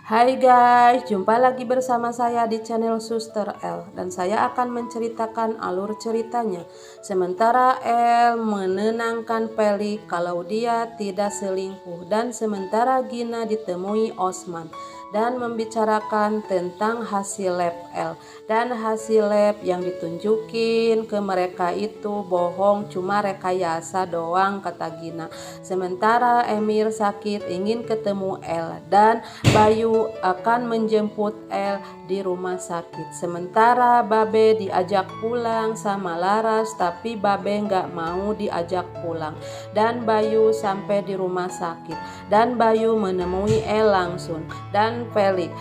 Hai guys, jumpa lagi bersama saya di channel Suster L dan saya akan menceritakan alur ceritanya. Sementara L menenangkan Peli kalau dia tidak selingkuh dan sementara Gina ditemui Osman dan membicarakan tentang hasil lab L, dan hasil lab yang ditunjukin ke mereka itu bohong, cuma rekayasa doang, kata Gina. Sementara Emir sakit ingin ketemu L dan Bayu akan menjemput L di rumah sakit. Sementara Babe diajak pulang sama Laras, tapi Babe nggak mau diajak pulang. Dan Bayu sampai di rumah sakit dan Bayu menemui L langsung. Dan Felix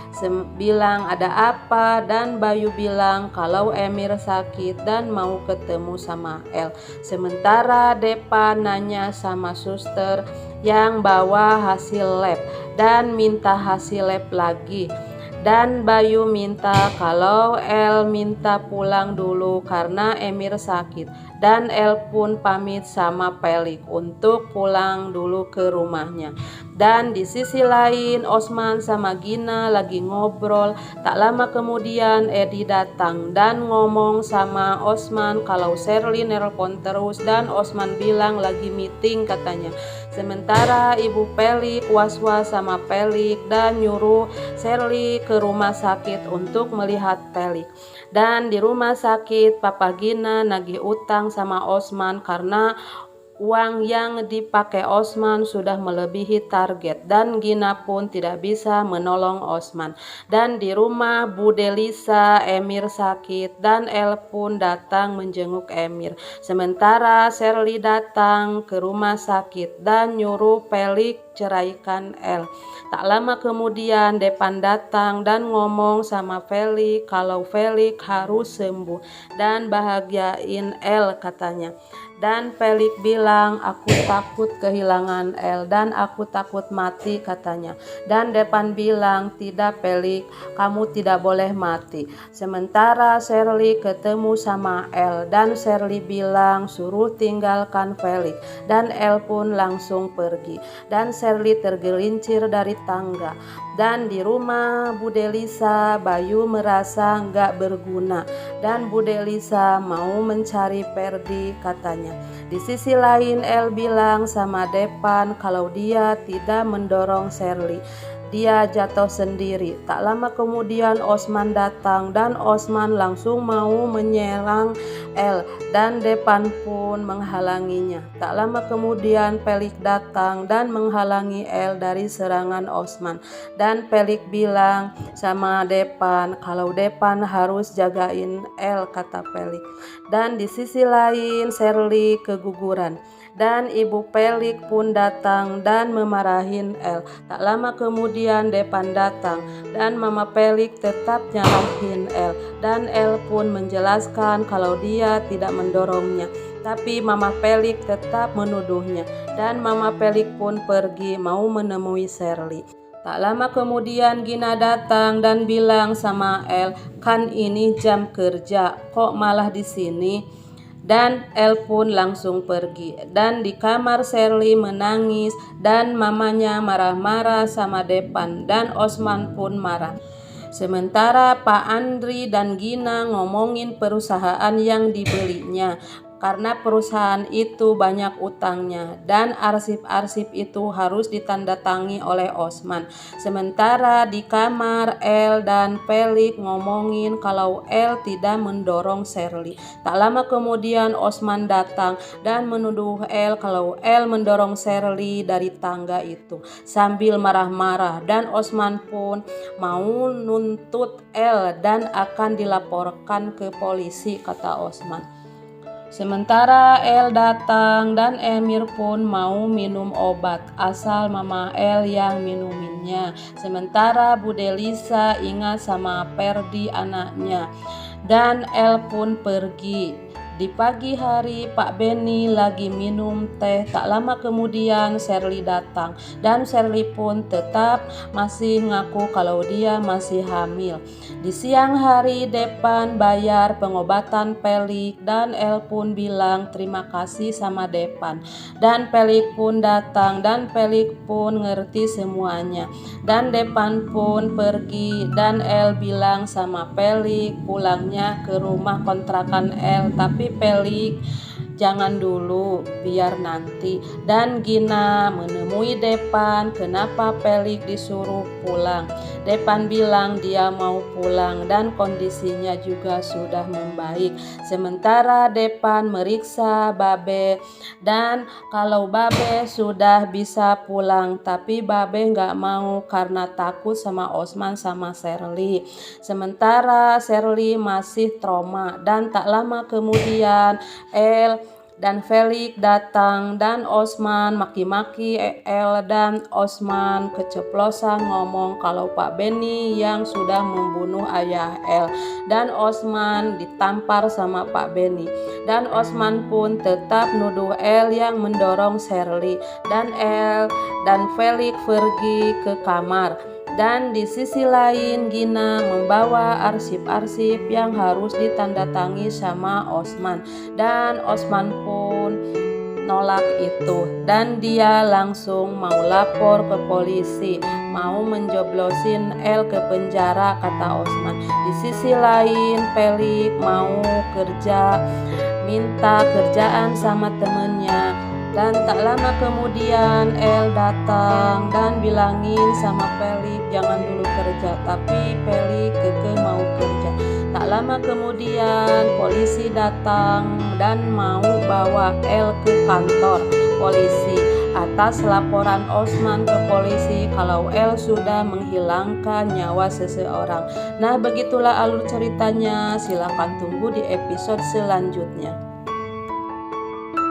bilang ada apa, dan Bayu bilang kalau Emir sakit dan mau ketemu sama L. Sementara Depa nanya sama suster yang bawa hasil lab dan minta hasil lab lagi. Dan Bayu minta kalau El minta pulang dulu karena Emir sakit. Dan El pun pamit sama Pelik untuk pulang dulu ke rumahnya. Dan di sisi lain Osman sama Gina lagi ngobrol. Tak lama kemudian Edi datang dan ngomong sama Osman kalau Sherly nelpon terus dan Osman bilang lagi meeting katanya. Sementara Ibu Pelik was-was sama Pelik dan nyuruh Sherly ke rumah sakit untuk melihat Pelik. Dan di rumah sakit Papa Gina nagih utang sama Osman karena uang yang dipakai Osman sudah melebihi target dan Gina pun tidak bisa menolong Osman. Dan di rumah Bu Delisa, Emir sakit dan El pun datang menjenguk Emir. Sementara Sherly datang ke rumah sakit dan nyuruh Pelik ceraikan El. Tak lama kemudian Depan datang dan ngomong sama Felix kalau Felix harus sembuh dan bahagiain El katanya. Dan Felix bilang aku takut kehilangan El dan aku takut mati katanya. Dan Depan bilang tidak Felix, kamu tidak boleh mati. Sementara Sherly ketemu sama El dan Sherly bilang suruh tinggalkan Felix dan El pun langsung pergi. Dan Sherly tergelincir dari tangga. Dan di rumah Bu Delisa, Bayu merasa nggak berguna dan Bu Delisa mau mencari Perdi katanya. Di sisi lain El bilang sama Depan kalau dia tidak mendorong Sherly. Dia jatuh sendiri. Tak lama kemudian Osman datang dan Osman langsung mau menyerang El dan Depan pun menghalanginya. Tak lama kemudian Pelik datang dan menghalangi El dari serangan Osman. Dan Pelik bilang sama Depan kalau Depan harus jagain El, kata Pelik. Dan di sisi lain Sherly keguguran. Dan Ibu Pelik pun datang dan memarahin El. Tak lama kemudian Depan datang dan Mama Pelik tetap nyalahin El. Dan El pun menjelaskan kalau dia tidak mendorongnya. Tapi Mama Pelik tetap menuduhnya. Dan Mama Pelik pun pergi mau menemui Sherly. Tak lama kemudian Gina datang dan bilang sama El, kan ini jam kerja, kok malah di sini? Dan El pun langsung pergi. Dan di kamar Sherly menangis dan mamanya marah-marah sama Depan dan Osman pun marah. Sementara Pak Andri dan Gina ngomongin perusahaan yang dibelinya. Karena perusahaan itu banyak utangnya dan arsip-arsip itu harus ditandatangani oleh Osman. Sementara di kamar El dan Pelik ngomongin kalau El tidak mendorong Sherly. Tak lama kemudian Osman datang dan menuduh El kalau El mendorong Sherly dari tangga itu sambil marah-marah, dan Osman pun mau nuntut El dan akan dilaporkan ke polisi, kata Osman. Sementara El datang dan Emir pun mau minum obat asal Mama El yang minuminnya. Sementara Bu Delisa ingat sama Perdi anaknya dan El pun pergi. Di pagi hari Pak Benny lagi minum teh. Tak lama kemudian Sherly datang dan Sherly pun tetap masih ngaku kalau dia masih hamil. Di siang hari Depan bayar pengobatan Pelik dan El pun bilang terima kasih sama Depan. Dan Pelik pun datang dan Pelik pun ngerti semuanya. Dan Depan pun pergi dan El bilang sama Pelik pulangnya ke rumah kontrakan El, tapi Pelik jangan dulu, biar nanti. Dan Gina menemui Depan, kenapa Pelik disuruh pulang. Depan bilang dia mau pulang dan kondisinya juga sudah membaik. Sementara Depan meriksa Babe dan kalau Babe sudah bisa pulang, tapi Babe nggak mau karena takut sama Osman sama Sherly. Sementara Sherly masih trauma dan tak lama kemudian El dan Felix datang dan Osman maki-maki El dan Osman keceplosan ngomong kalau Pak Benny yang sudah membunuh ayah El dan Osman ditampar sama Pak Benny dan Osman pun tetap nuduh El yang mendorong Sherly dan El dan Felix pergi ke kamar. Dan di sisi lain Gina membawa arsip-arsip yang harus ditandatangani sama Osman. Dan Osman pun nolak itu. Dan dia langsung mau lapor ke polisi. Mau menjoblosin El ke penjara, kata Osman. Di sisi lain Pelik mau kerja, minta kerjaan sama temennya. Dan tak lama kemudian El datang dan bilangin sama Pelik jangan dulu kerja, tapi Pelik keke mau kerja. Tak lama kemudian polisi datang dan mau bawa El ke kantor polisi atas laporan Osman ke polisi kalau El sudah menghilangkan nyawa seseorang. Nah, begitulah alur ceritanya. Silakan tunggu di episode selanjutnya.